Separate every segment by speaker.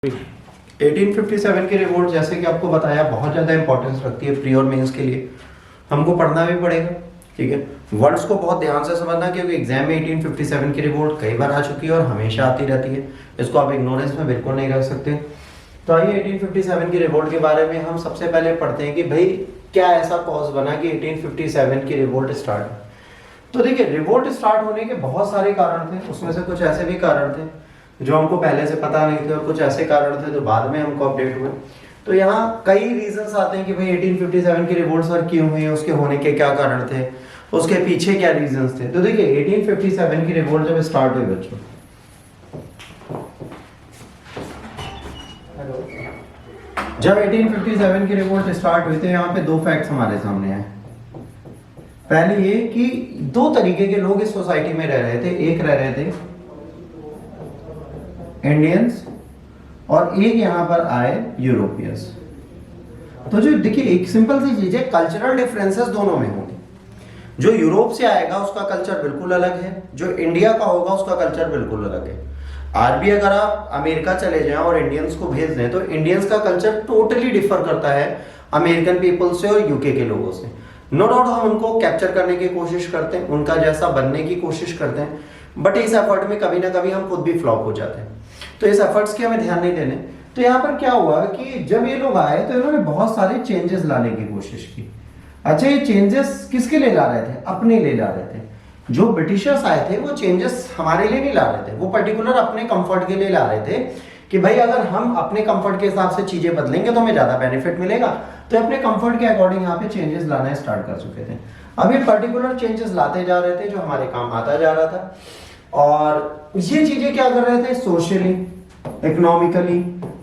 Speaker 1: 1857 की रिवोल्ट जैसे कि आपको बताया बहुत ज़्यादा इंपॉर्टेंस रखती है प्री और मेंस के लिए। हमको पढ़ना भी पड़ेगा, ठीक है। वर्ड्स को बहुत ध्यान से समझना क्योंकि एग्जाम में 1857 की रिवोल्ट कई बार आ चुकी है और हमेशा आती रहती है। इसको आप इग्नोरेंस में बिल्कुल नहीं रख सकते। तो आइए 1857 की रिवोल्ट के बारे में हम सबसे पहले पढ़ते हैं कि भाई क्या ऐसा कॉज बना कि 1857 की रिवोल्ट स्टार्ट। तो देखिए, रिवोल्ट स्टार्ट होने के बहुत सारे कारण थे, उसमें से कुछ ऐसे भी कारण थे जो हमको पहले से पता नहीं थे और कुछ ऐसे कारण थे जो बाद में हमको अपडेट हुए। तो यहाँ कई रीजंस आते हैं कि भाई 1857 की रिवोल्ट सर क्यों हुई, उसके होने के क्या कारण थे, उसके पीछे क्या रीजंस थे। तो देखिए 1857 की रिवोल्ट जब स्टार्ट हुई बच्चों, जब 1857 की रिवोल्ट स्टार्ट हुई तो यहाँ पे दो फैक्ट्स हमारे सामने आए। पहले ये कि दो तरीके के लोग इस सोसाइटी में रह रहे थे। एक रह रहे थे इंडियंस और एक यहां पर आए यूरोपियंस। तो जो देखिए एक सिंपल सी चीज है, कल्चरल डिफरेंसेस दोनों में होंगे। जो यूरोप से आएगा उसका कल्चर बिल्कुल अलग है, जो इंडिया का होगा उसका कल्चर बिल्कुल अलग है। आज भी अगर आप अमेरिका चले जाएं और इंडियंस को भेज दें तो इंडियंस का कल्चर टोटली डिफर करता है अमेरिकन पीपल से और यूके के लोगों से। नो डाउट हम उनको कैप्चर करने की कोशिश करते हैं, उनका जैसा बनने की कोशिश करते हैं, बट इस एफर्ट में कभी ना कभी हम खुद भी फ्लॉप हो जाते हैं। तो इस एफर्ट्स की हमें ध्यान नहीं देने। तो यहाँ पर क्या हुआ कि जब ये लोग आए तो इन्होंने बहुत सारे चेंजेस लाने की कोशिश की। अच्छा, ये चेंजेस किसके लिए ला रहे थे? अपने लिए ला रहे थे। जो ब्रिटिशर्स आए थे वो चेंजेस हमारे लिए नहीं ला रहे थे, वो पर्टिकुलर अपने कंफर्ट के लिए ला रहे थे कि भाई अगर हम अपने कंफर्ट के हिसाब से चीजें बदलेंगे तो हमें ज्यादा बेनिफिट मिलेगा। तो अपने कंफर्ट के अकॉर्डिंग यहाँ पे चेंजेस लाना स्टार्ट कर चुके थे। अब ये पर्टिकुलर चेंजेस लाते जा रहे थे जो हमारे काम आता जा रहा था। और ये चीजें क्या कर रहे थे? सोशली, इकोनॉमिकली,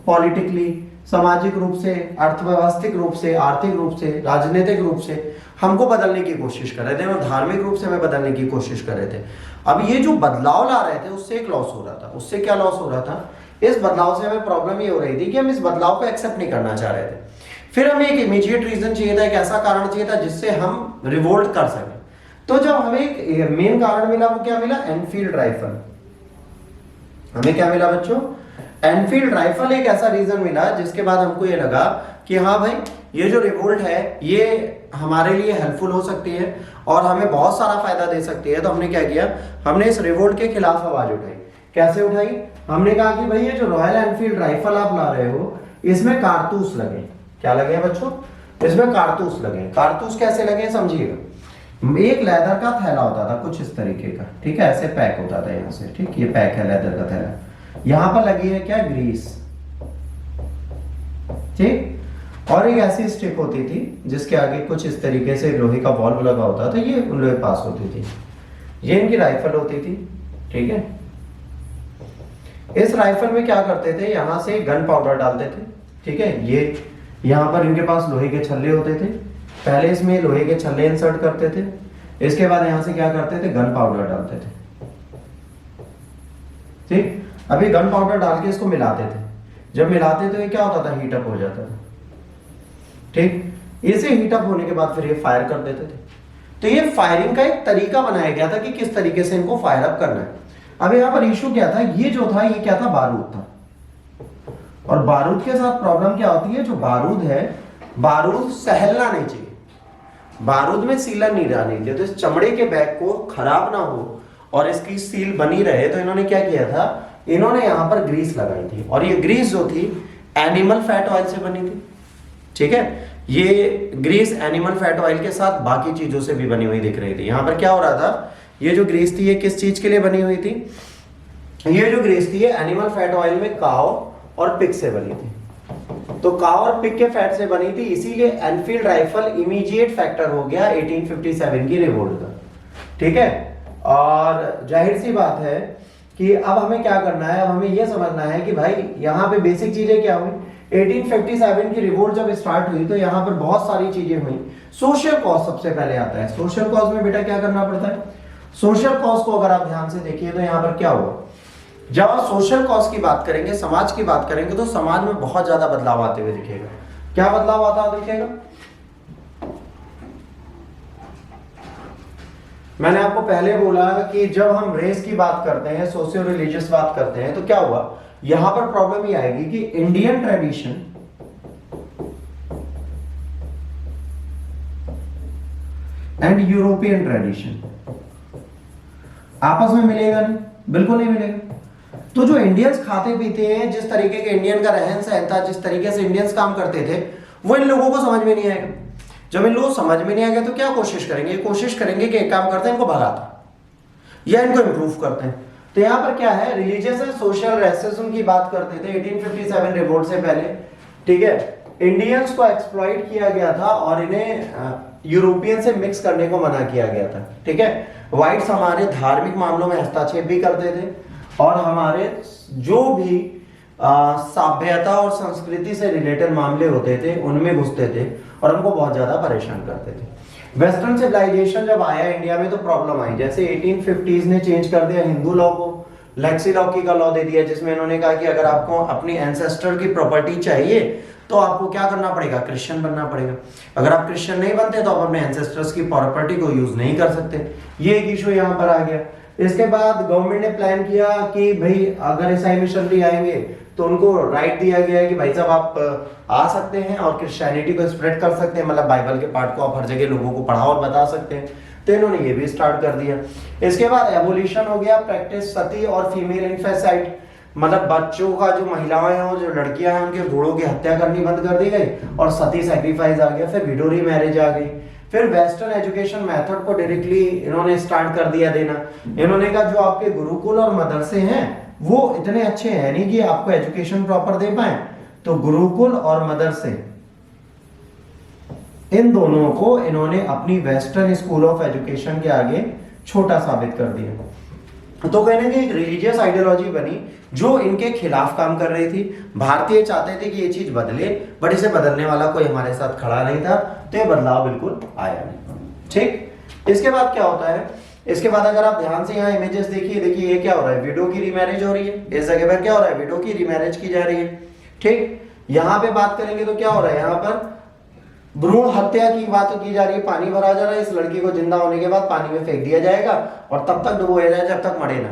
Speaker 1: पॉलिटिकली, सामाजिक रूप से, अर्थव्यवस्थिक रूप से, आर्थिक रूप से, राजनीतिक रूप से हमको बदलने की कोशिश कर रहे थे और धार्मिक रूप से हमें बदलने की कोशिश कर रहे थे। अब ये जो बदलाव ला रहे थे उससे एक लॉस हो रहा था। उससे क्या लॉस हो रहा था? इस बदलाव से हमें प्रॉब्लम ये हो रही थी कि हम इस बदलाव को एक्सेप्ट नहीं करना चाह रहे थे। फिर हमें एक इमीडिएट रीजन चाहिए था, एक ऐसा कारण चाहिए था जिससे हम रिवोल्ट कर सकें। तो जब हमें एक मेन कारण मिला, वो क्या मिला? Enfield rifle. हमें क्या मिला बच्चों? एनफील्ड राइफल एक ऐसा रीजन मिला जिसके बाद हमको ये लगा कि हाँ भाई ये जो रिवोल्ट है ये हमारे लिए हेल्पफुल हो सकती है और हमें बहुत सारा फायदा दे सकती है। तो हमने क्या किया? हमने इस रिवोल्ट के खिलाफ आवाज उठाई। कैसे उठाई? हमने कहा कि भाई ये जो रॉयल एनफील्ड राइफल आप ला रहे हो इसमें कारतूस लगे। क्या लगे बच्चों? इसमें कारतूस लगे। कारतूस कैसे लगे समझिएगा। एक लेदर का थैला होता था कुछ इस तरीके का, ठीक है, ऐसे पैक होता था यहाँ से, ठीक, ये पैक है लेदर का थैला। यहाँ पर लगी है क्या? ग्रीस, ठीक। और एक ऐसी स्टिक होती थी जिसके आगे कुछ इस तरीके से लोहे का बॉल्ब लगा होता था, ये उन लोग के पास होती थी। ये इनकी राइफल होती थी, ठीक है। इस राइफल में क्या करते थे? यहां से गन पाउडर डालते थे, ठीक है। ये यहां पर इनके पास लोहे के छल्ले होते थे। पहले इसमें लोहे के छल्ले इंसर्ट करते थे, इसके बाद यहां से क्या करते थे? गन पाउडर डालते थे, ठीक। अभी गन पाउडर डाल के इसको मिलाते थे। जब मिलाते तो ये क्या होता था? हीटअप हो जाता था, ठीक। इसे हीटअप होने के बाद फिर ये फायर कर देते थे। तो ये फायरिंग का एक तरीका बनाया गया था कि किस तरीके से इनको फायर अप करना है। अब यहाँ पर इशू क्या था? ये जो था ये क्या था? बारूद था। और बारूद के साथ प्रॉब्लम क्या होती है? जो बारूद है, बारूद सहलना नहीं चाहिए, बारूद में सीलन नहीं रहनी चाहिए। तो इस चमड़े के बैग को खराब ना हो और इसकी सील बनी रहे तो इन्होंने क्या किया था? इन्होंने यहां पर ग्रीस लगाई थी। और ये ग्रीस जो थी एनिमल फैट ऑयल से बनी थी, ठीक है। ये ग्रीस एनिमल फैट ऑयल के साथ बाकी चीजों से भी बनी हुई दिख रही थी। यहां पर क्या हो रहा था? ये जो ग्रीस थी ये किस चीज के लिए बनी हुई थी? ये जो ग्रीस थी ये एनिमल फैट ऑयल में काव और पिग से बनी थी। तो काव और पिग के फैट से बनी थी, इसीलिए एनफील्ड राइफल इमीडिएट फैक्टर हो गया 1857 की रिवोल्ट का, ठीक है। और जाहिर सी बात है कि अब हमें क्या करना है? अब हमें यह समझना है कि भाई यहाँ पे बेसिक चीजें क्या हुई। 1857 की रिवोल्ट जब स्टार्ट हुई तो यहाँ पर बहुत सारी चीजें हुई। सोशल कॉज सबसे पहले आता है। सोशल कॉज में बेटा क्या करना पड़ता है? सोशल कॉज को अगर आप ध्यान से देखिए तो यहाँ पर क्या हुआ? जब आप सोशल कॉज की बात करेंगे, समाज की बात करेंगे, तो समाज में बहुत ज्यादा बदलाव आते हुए दिखेगा। क्या बदलाव आता हुआ दिखेगा? मैंने आपको पहले बोला कि जब हम रेस की बात करते हैं, सोशियो रिलीजियस बात करते हैं, तो क्या हुआ यहां पर प्रॉब्लम ये आएगी कि Indian tradition and European tradition आपस में मिलेगा नहीं, बिल्कुल नहीं मिलेगा। तो जो इंडियंस खाते पीते हैं, जिस तरीके के इंडियन का रहन सहन था, जिस तरीके से इंडियंस काम करते थे, वो इन लोगों को समझ में नहीं आएगा। जब इन लोगों को समझ में नहीं आएगा तो क्या कोशिश करेंगे, कोशिश करेंगे कि एक काम करते हैं, इनको भगाते या इनको इंप्रूव करते हैं। तो यहां पर क्या है, रिलीजियस एंड सोशल रेसिज्म की बात करते थे 1857 रिवोल्ट से पहले, ठीक है। इंडियंस को एक्सप्लॉइट किया गया था और इन्हें यूरोपियन से मिक्स करने को मना किया गया था, ठीक है। व्हाइट्स हमारे धार्मिक मामलों में हस्तक्षेप भी करते थे और हमारे जो भी सभ्यता और संस्कृति से रिलेटेड मामले होते थे उनमें घुसते थे और हमको बहुत ज्यादा परेशान करते थे। वेस्टर्न सिविलाइजेशन जब आया इंडिया में तो प्रॉब्लम आई, जैसे 1850s ने चेंज कर दिया हिंदू लॉ को, लेक्सी लॉकी का लॉ दे दिया, जिसमें इन्होंने कहा कि अगर आपको अपनी एंसेस्टर की प्रॉपर्टी चाहिए तो आपको क्या करना पड़ेगा, क्रिश्चियन बनना पड़ेगा। अगर आप क्रिश्चियन नहीं बनते तो आप अपने एंसेस्टर्स की प्रॉपर्टी को यूज नहीं कर सकते। ये एक इशू यहाँ पर आ गया। इसके बाद गवर्नमेंट ने प्लान किया कि भाई अगर ईसाई मिशनरी आएंगे तो उनको राइट दिया गया है कि भाई साहब आप आ सकते हैं और क्रिश्चियनिटी को स्प्रेड कर सकते हैं, मतलब बाइबल के पार्ट को आप हर जगह लोगों को पढ़ा और बता सकते हैं। तो इन्होंने ये भी स्टार्ट कर दिया। इसके बाद एबोलिशन हो गया, प्रैक्टिस सती और फीमेल इन्फेसाइड, मतलब बच्चों का जो महिलाएं हैं जो लड़कियां हैं उनके भ्रूणों की हत्या करनी बंद कर दी गई और सती सैक्रिफाइस आ गया। फिर विडोरी मैरिज आ गई। फिर वेस्टर्न एजुकेशन मेथड को डायरेक्टली इन्होंने स्टार्ट कर दिया देना। इन्होंने कहा जो आपके गुरुकुल और मदरसे हैं वो इतने अच्छे हैं नहीं कि आपको एजुकेशन प्रॉपर दे पाए, तो गुरुकुल और मदरसे इन दोनों को इन्होंने अपनी वेस्टर्न स्कूल ऑफ एजुकेशन के आगे छोटा साबित कर दिया। तो कहने की एक रिलीजियस आइडियोलॉजी बनी जो इनके खिलाफ काम कर रही थी। भारतीय चाहते थे कि ये चीज बदले, बट इसे बदलने वाला कोई हमारे साथ खड़ा नहीं था, तो ये बदलाव बिल्कुल आया नहीं, ठीक। इसके बाद क्या होता है, इसके बाद अगर आप ध्यान से यहाँ इमेजेस देखिए, देखिए ये क्या हो रहा है, विडो की रीमैरिज हो रही है। इस जगह पर क्या हो रहा है, विडो की रीमैरिज की जा रही है, ठीक। यहाँ पे बात करेंगे तो क्या हो रहा है, यहाँ पर भ्रूण हत्या की बात की जा रही है। पानी भरा जा रहा है, इस लड़की को जिंदा होने के बाद पानी में फेंक दिया जाएगा और तब तक डुबोया जाए जब तक मरे ना।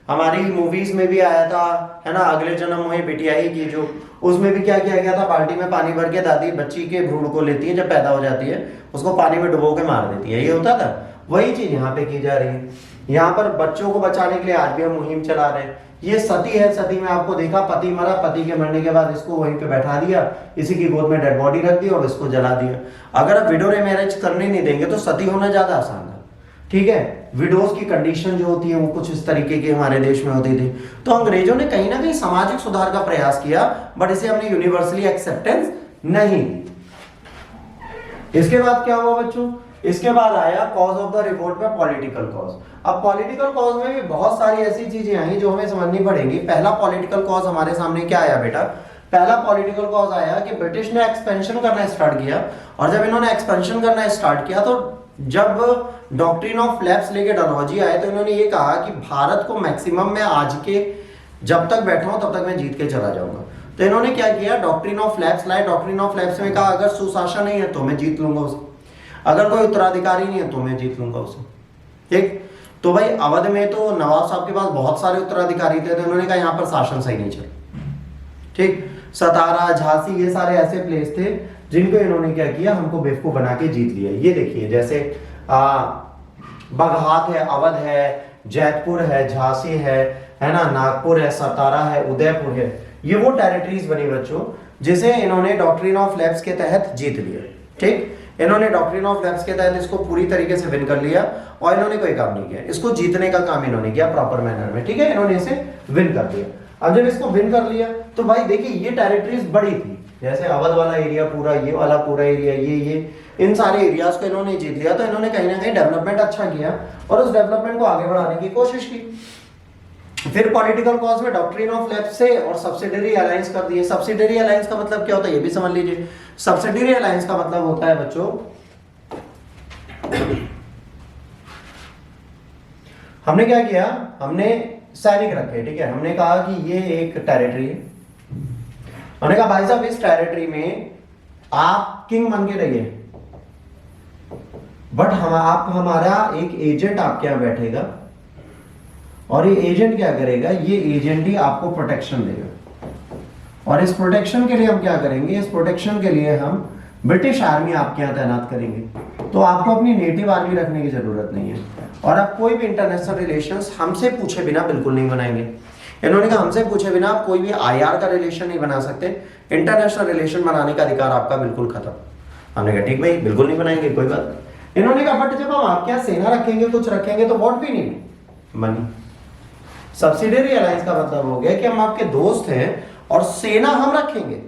Speaker 1: हमारी मूवीज में भी आया था, है ना, अगले जन्म मोहे बिटिया ही की, जो उसमें भी क्या किया गया था, बाल्टी में पानी भर के दादी बच्ची के भ्रूण को लेती है, जब पैदा हो जाती है उसको पानी में डुबो के मार देती है, ये होता था। वही चीज यहाँ पे की जा रही है। यहाँ पर बच्चों को बचाने के लिए आज भी हम मुहिम चला रहे हैं। ये सती है, सती में आपको देखा पति मरा, पति के मरने के बाद इसको वहीं पे बैठा दिया, इसी की गोद में डेड बॉडी रख दी और इसको जला दिया। अगर आप विडो मैरिज करने नहीं देंगे तो सती होना ज्यादा आसान था, ठीक है। विडोज की कंडीशन जो होती है वो कुछ इस तरीके की हमारे देश में होती थी। तो अंग्रेजों ने कहीं ना कहीं सामाजिक सुधार का प्रयास किया, बट इसे हमने यूनिवर्सली एक्सेप्टेंस नहीं दी। इसके बाद क्या हुआ बच्चों, इसके बाद आया कॉज ऑफ द रिवोल्ट में पॉलिटिकल कॉज। अब पॉलिटिकल कॉज में भी बहुत सारी ऐसी चीजें आई जो हमें समझनी पड़ेगी। पहला पॉलिटिकल कॉज हमारे सामने क्या आया बेटा, पहला पॉलिटिकल कॉज आया कि ब्रिटिश ने एक्सपेंशन करना स्टार्ट किया, और जब इन्होंने एक्सपेंशन करना स्टार्ट किया तो जब डॉक्ट्रिन ऑफ लैप्स लेके डलहौजी आए तो इन्होंने ये कहा कि भारत को मैक्सिमम में आज के जब तक बैठा हूं तब तक मैं जीत के चला जाऊंगा। तो इन्होंने क्या किया, डॉक्ट्रिन ऑफ लैप्स लाए। डॉक्ट्रिन ऑफ लैप्स में कहा अगर सुशासन नहीं है तो मैं जीत लूंगा उसे, अगर कोई उत्तराधिकारी नहीं है तो मैं जीत लूंगा उसे, ठीक। तो भाई अवध में तो नवाब साहब के पास बहुत सारे उत्तराधिकारी थे, तो उन्होंने कहा यहाँ पर शासन सही नहीं चला, ठीक। सतारा, झांसी, ये सारे ऐसे प्लेस थे जिनको इन्होंने क्या किया, हमको बेवकूफ बना के जीत लिया। ये देखिए जैसे बगहात है, अवध है, जैतपुर है, झांसी है ना, नागपुर है, सतारा है, उदयपुर है, ये वो टेरिटरीज बनी बच्चों जिसे इन्होंने डॉक्ट्रिन ऑफ लैप्स के तहत जीत लिया, ठीक। इन्होंने डॉक्ट्रिन ऑफ लैप्स के तहत इसको पूरी तरीके से विन कर लिया और इन्होंने कोई काम नहीं किया, इसको जीतने का काम इन्होंने किया प्रॉपर मैनर में, ठीक है। इन्होंने इसे विन कर दिया। अब जब इसको विन कर लिया तो भाई देखिए ये टेरिटरीज बड़ी थी, जैसे अवध वाला एरिया पूरा, ये वाला पूरा एरिया, ये इन सारे एरियाज को इन्होंने जीत लिया। तो इन्होंने कहीं ना कहीं डेवलपमेंट अच्छा किया और उस डेवलपमेंट को आगे बढ़ाने की कोशिश की। फिर पॉलिटिकल कॉज में डॉक्ट्रिन ऑफ लैप्स से और सब्सिडरी अलायंस कर दिए। सब्सिडरी अलायंस का मतलब क्या होता है ये भी समझ लीजिए। सब्सिडरी अलायंस का मतलब होता है बच्चों, हमने क्या किया, हमने सैनिक रखे, ठीक है। हमने कहा कि ये एक टेरिटरी है, हमने कहा भाई साहब इस टेरिटरी में आप किंग बन के रहिए, बट आप हमारा एक एजेंट आपके यहां बैठेगा और ये एजेंट क्या करेगा, ये एजेंट ही आपको प्रोटेक्शन देगा। और इस प्रोटेक्शन के लिए हम क्या करेंगे, इस प्रोटेक्शन के लिए हम ब्रिटिश आर्मी आपके यहाँ तैनात करेंगे। तो आपको अपनी नेटिव आर्मी रखने की जरूरत नहीं है, और आप कोई भी इंटरनेशनल रिलेशंस हमसे पूछे बिना बिल्कुल नहीं बनाएंगे। इन्होंने कहा हमसे पूछे बिना आप कोई भी आईआर का रिलेशन नहीं बना सकते, इंटरनेशनल रिलेशन बनाने का अधिकार आपका बिल्कुल खत्म। हमने कहा ठीक भाई, बिल्कुल नहीं बनाएंगे, कोई बात नहीं। इन्होंने कहा बट जब हम आपके यहाँ सेना रखेंगे, कुछ रखेंगे, तो what we need money. Subsidiary alliance का मतलब हो गया कि हम आपके दोस्त हैं और सेना हम रखेंगे,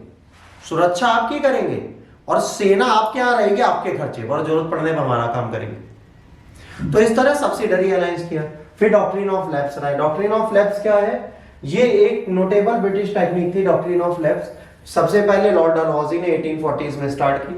Speaker 1: सुरक्षा आपकी करेंगे, और सेना आपके यहाँ रहेगी आपके खर्चे पर, जरूरत पड़ने पर हमारा काम करेंगे। तो इस तरह सब्सिडियरी अलायंस किया। फिर डॉक्ट्रिन ऑफ लैप्स रहा है। डॉक्ट्रिन ऑफ लैप्स क्या है, ये एक नोटेबल ब्रिटिश टेक्निक थी डॉक्ट्रिन ऑफ लैप्स। सबसे पहले लॉर्ड डलहौजी ने 1840s में स्टार्ट की।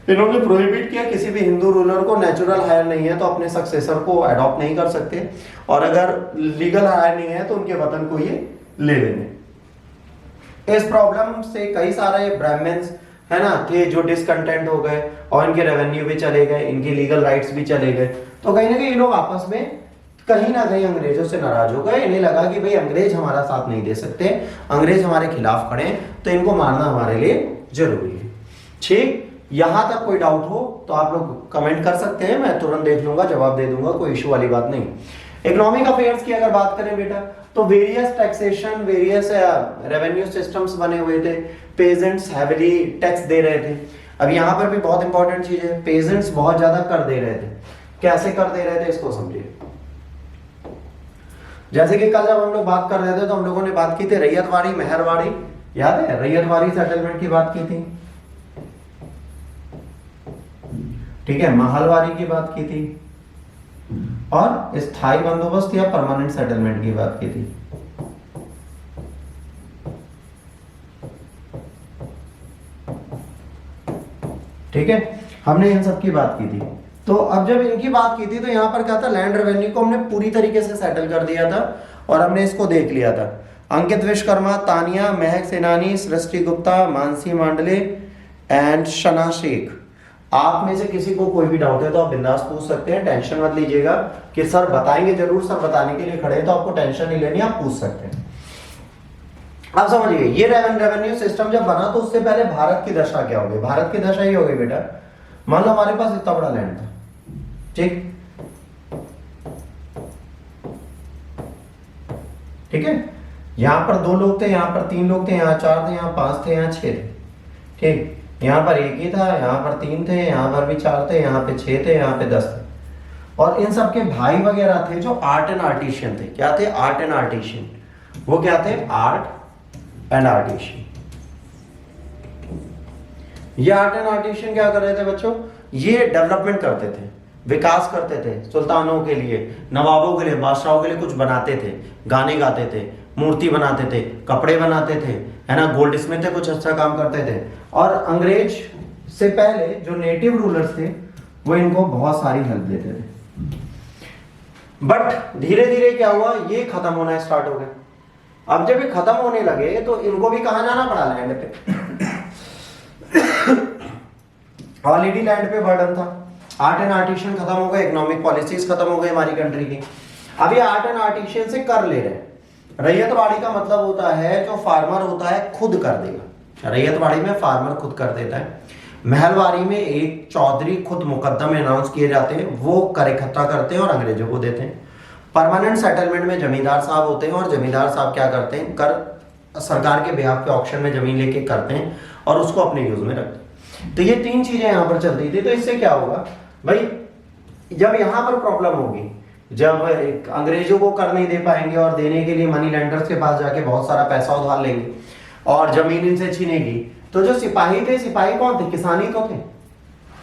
Speaker 1: इन्होंने प्रोहिबिट किया किसी भी हिंदू रूलर को नेचुरल हायर नहीं है तो अपने सक्सेसर को अडॉप्ट नहीं कर सकते, और अगर लीगल हायर नहीं है तो उनके वतन को ये ले लेंगे। इस प्रॉब्लम से कई सारे ब्राह्मण्स है ना थे जो डिसकंटेंट हो गए, और इनके रेवेन्यू भी चले गए, इनके लीगल राइट्स भी चले गए। तो कहीं ना कहीं ये लोग आपस में कहीं ना कहीं अंग्रेजों से नाराज हो गए। इन्हें लगा कि भाई अंग्रेज हमारा साथ नहीं दे सकते, अंग्रेज हमारे खिलाफ खड़े हैं, तो इनको मारना हमारे लिए जरूरी है। ठीक, यहां तक कोई डाउट हो तो आप लोग कमेंट कर सकते हैं, मैं तुरंत देख लूंगा, जवाब दे दूंगा, कोई इशू वाली बात नहीं। इकोनॉमिक अफेयर्स की अगर बात करें बेटा, तो various taxation, various revenue systems बने हुए थे। पेजेंट्स हैवीली टैक्स दे रहे थे। अब यहाँ पर भी बहुत इंपॉर्टेंट चीज है, पेजेंट्स बहुत ज्यादा कर दे रहे थे। कैसे कर दे रहे थे इसको समझिए। जैसे कि कल जब हम लोग बात कर रहे थे तो हम लोगों ने बात की थी रैयतवाड़ी मेहरवाड़ी, याद है, रैयतवाड़ी सेटलमेंट की बात की थी, ठीक है, महलवारी की बात की थी, और स्थायी बंदोबस्त या परमानेंट सेटलमेंट की बात की थी। ठीक है, हमने इन सब की बात की थी। तो अब जब इनकी बात की थी तो यहाँ पर क्या था, लैंड रेवेन्यू को हमने पूरी तरीके से सेटल कर दिया था और हमने इसको देख लिया था। अंकित विश्वकर्मा, तानिया, महक सेनानी, सृष्टि गुप्ता, मानसी मांडले एंड शना शेख। आप में से किसी को कोई भी डाउट है तो आप बिंदास पूछ सकते हैं, टेंशन मत लीजिएगा कि सर बताएंगे जरूर, सर बताने के लिए खड़े हैं तो आपको टेंशन नहीं लेनी, आप पूछ सकते हैं। आप समझिए, ये रेवेन्यू सिस्टम जब बना तो उससे पहले भारत की दशा क्या हो गई। भारत की दशा ये हो गई बेटा, मान लो हमारे पास इतना बड़ा लैंड था, ठीक है, यहां पर 2 लोग थे, यहां पर 3 लोग थे, यहां 4 थे, यहां 5 थे, यहां 6 थे, ठीक, यहां पर 1 ही था, यहां पर 3 थे, यहां पर भी 4 थे, यहां पे 6 थे, यहां पे 10 थे, और इन सब के भाई वगैरह थे जो आर्ट एंड आर्टिशियन थे। क्या थे? Art and artisan. वो क्या थे? Art and artisan. ये आर्ट एंड आर्टिशियन क्या कर रहे थे बच्चों? ये डेवलपमेंट करते थे, विकास करते थे, सुल्तानों के लिए, नवाबों के लिए, बादशाहों के लिए कुछ बनाते थे, गाने गाते थे, मूर्ति बनाते थे, कपड़े बनाते थे, है ना, गोल्ड स्मिथ थे, कुछ अच्छा काम करते थे। और अंग्रेज से पहले जो नेटिव रूलर्स थे वो इनको बहुत सारी हेल्प देते थे। बट धीरे धीरे क्या हुआ, ये खत्म होना स्टार्ट हो गया। अब जब ये खत्म होने लगे तो इनको भी कहां जाना पड़ा? लैंड पे। ऑलरेडी लैंड पे बर्डन था, आर्ट एंड आर्टिशियन खत्म हो गए, इकोनॉमिक पॉलिसीज खत्म हो गई हमारी कंट्री की। अब ये आर्ट एंड आर्टिशियन से कर ले रहे। रैयतवाड़ी का मतलब होता है जो फार्मर होता है खुद कर देगा, रैयतवाड़ी में फार्मर खुद कर देता है। महलवारी में एक चौधरी खुद मुकद्दम अनाउंस किए जाते हैं, वो कर इकट्ठा करते हैं और अंग्रेजों को देते हैं। परमानेंट सेटलमेंट में जमींदार साहब होते हैं और जमींदार साहब क्या करते हैं, कर सरकार के बिहाफ पे ऑक्शन में जमीन लेके करते हैं और उसको अपने यूज में रखते हैं। तो ये 3 चीजें यहाँ पर चलती थी। तो इससे क्या होगा भाई, जब यहाँ पर प्रॉब्लम होगी, जब अंग्रेजों को कर नहीं दे पाएंगे और देने के लिए मनी लेंडर्स के पास जाके बहुत सारा पैसा उधार लेंगे और जमीन इनसे छीनेगी, तो जो सिपाही थे, सिपाही कौन थे? किसानी तो थे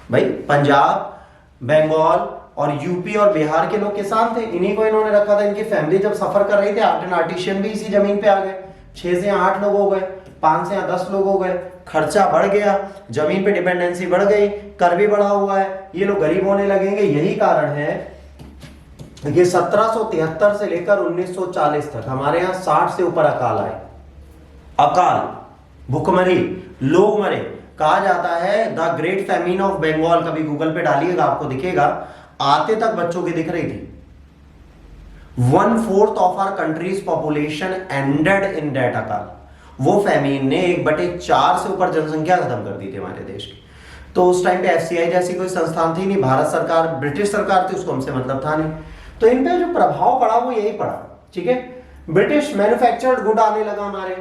Speaker 1: भाई। पंजाब, बंगाल और यूपी और बिहार के लोग किसान थे, इन्हीं को इन्होंने रखा था। इनकी फैमिली जब सफर कर रही थी, आर्ट एंड आर्टिशियन भी इसी जमीन पे आ गए। 6 से 8 लोग हो गए, 5 से 10 लोग हो गए, खर्चा बढ़ गया, जमीन पे डिपेंडेंसी बढ़ गई, कर भी बढ़ा हुआ है, ये लोग गरीब होने लगेंगे। यही कारण है कि 1773 से लेकर 1940 तक हमारे यहाँ 60 से ऊपर अकाल आए। अकाल, भूखमरी, लोग मरे। कहा जाता है the great famine of Bengal, कभी गूगल पे डालिएगा आपको दिखेगा, आते तक बच्चों की दिख रही थी। 1/4 of our countries population ended in that अकाल। वो फैमिन ने 1/4 से ऊपर जनसंख्या खत्म कर दी थी हमारे देश की। तो उस टाइम पे एफसीआई जैसी कोई संस्थान थी नहीं, भारत सरकार, ब्रिटिश सरकार थी, उसको हमसे मतलब था नहीं। तो इन पे जो प्रभाव पड़ा वो यही पड़ा, ठीक है। ब्रिटिश मैन्युफैक्चर्ड गुड आने लगा हमारे।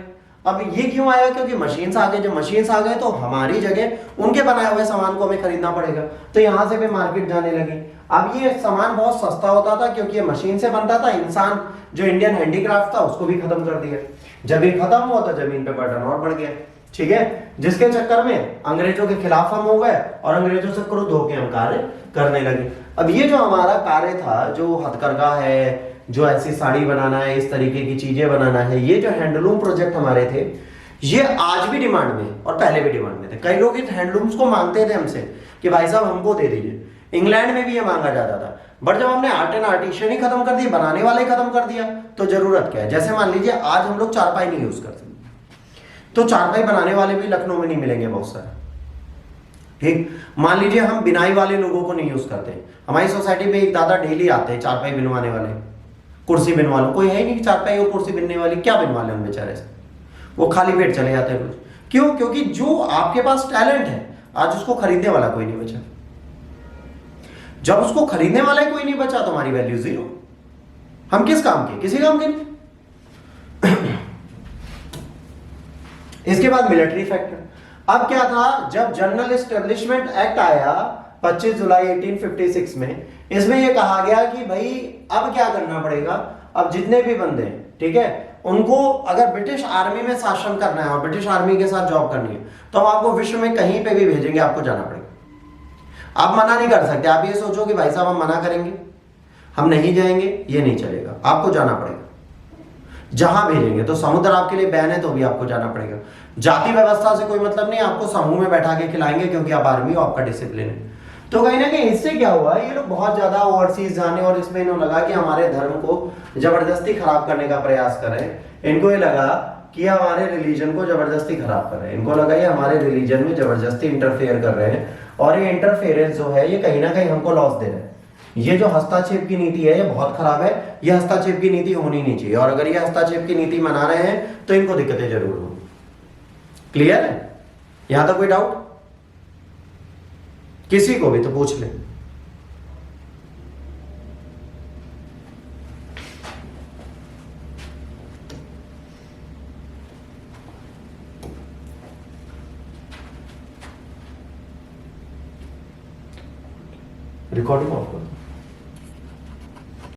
Speaker 1: अब ये क्यों आया? क्योंकि मशीन्स आ गए। जब मशीन्स आ गए तो हमारी जगह उनके बनाए हुए सामान को हमें खरीदना पड़ेगा, तो यहां से भी मार्केट जाने लगी। अब ये सामान बहुत सस्ता होता था क्योंकि ये मशीन से बनता था। इंसान जो इंडियन हैंडीक्राफ्ट था उसको भी खत्म कर दिया। जब ये खत्म हुआ तो जमीन पे बर्डन और बढ़ गया, ठीक है, जिसके चक्कर में अंग्रेजों के खिलाफ हम हो गए और अंग्रेजों से क्रुद्ध होकर हम कार्य करने लगे। अब ये जो हमारा कार्य था, जो हथकरघा है, जो ऐसी साड़ी बनाना है, इस तरीके की चीजें बनाना है, ये जो हैंडलूम प्रोजेक्ट हमारे थे, ये आज भी डिमांड में और पहले भी डिमांड में थे। कई लोग इस हैंडलूम्स को मांगते थे हमसे कि भाई साहब हमको दे दीजिए। इंग्लैंड में भी ये मांगा जाता था, बट जब हमने आर्ट एंड आर्टिशियन ही खत्म कर दिया, बनाने वाले ही खत्म कर दिया, तो जरूरत क्या है? जैसे मान लीजिए आज हम लोग चारपाई नहीं यूज करते, तो चारपाई बनाने वाले भी लखनऊ में नहीं मिलेंगे बहुत सारे, ठीक। मान लीजिए हम बिनाई वाले लोगों को नहीं यूज करते। हमारी सोसाइटी में एक दादा डेली आते हैं चारपाई बिनवाने वाले, कुर्सी बिनवा लो, कोई है ही नहीं चारपाई और कुर्सी बिनने वाली, क्या बिनवा ले उन बेचारे से, वो खाली पेट चले जाते हैं रोज। क्यों? क्योंकि जो आपके पास टैलेंट है आज उसको खरीदने वाला कोई नहीं बचा। जब उसको खरीदने वाला ही कोई नहीं बचा तो हमारी वैल्यू जीरो। हम किस काम के? किसी काम के नहीं। इसके बाद मिलिट्री फैक्टर। अब क्या था, जब जनरल एस्टेब्लिशमेंट एक्ट आया 25 जुलाई 1856 में, इसमें यह कहा गया कि भाई अब क्या करना पड़ेगा, अब जितने भी बंदे, ठीक है, उनको अगर ब्रिटिश आर्मी में शासन करना है और ब्रिटिश आर्मी के साथ जॉब करनी है तो हम आपको विश्व में कहीं पे भी भेजेंगे, आपको जाना पड़ेगा। आप मना नहीं कर सकते। आप ये सोचो कि भाई साहब हम मना करेंगे, हम नहीं जाएंगे, ये नहीं चलेगा, आपको जाना पड़ेगा। जहां भेजेंगे तो समुद्र आपके लिए बैन है तो भी आपको जाना पड़ेगा। जाति व्यवस्था से कोई मतलब नहीं, आपको समूह में बैठा के खिलाएंगे क्योंकि आप आर्मी हो, आपका डिसिप्लिन है। तो कहीं ना कहीं इससे क्या हुआ, ये लोग बहुत ज्यादा ओवरसीज जाने और इसमें इन्होंने लगा कि हमारे धर्म को जबरदस्ती खराब करने का प्रयास कर रहे हैं। इनको ये लगा कि हमारे रिलीजन को जबरदस्ती खराब कर रहे हैं, इनको लगा ये हमारे रिलीजन में जबरदस्ती इंटरफेयर कर रहे हैं और ये इंटरफेरेंस जो है ये कहीं ना कहीं हमको लॉस दे रहे हैं। ये जो हस्तक्षेप की नीति है ये बहुत खराब है, ये हस्तक्षेप की नीति होनी नहीं चाहिए, और अगर ये हस्तक्षेप की नीति मना रहे हैं तो इनको दिक्कतें जरूर होंगी। क्लियर है? यहां तक कोई डाउट किसी को भी तो पूछ ले। रिकॉर्डिंग ऑफ कर।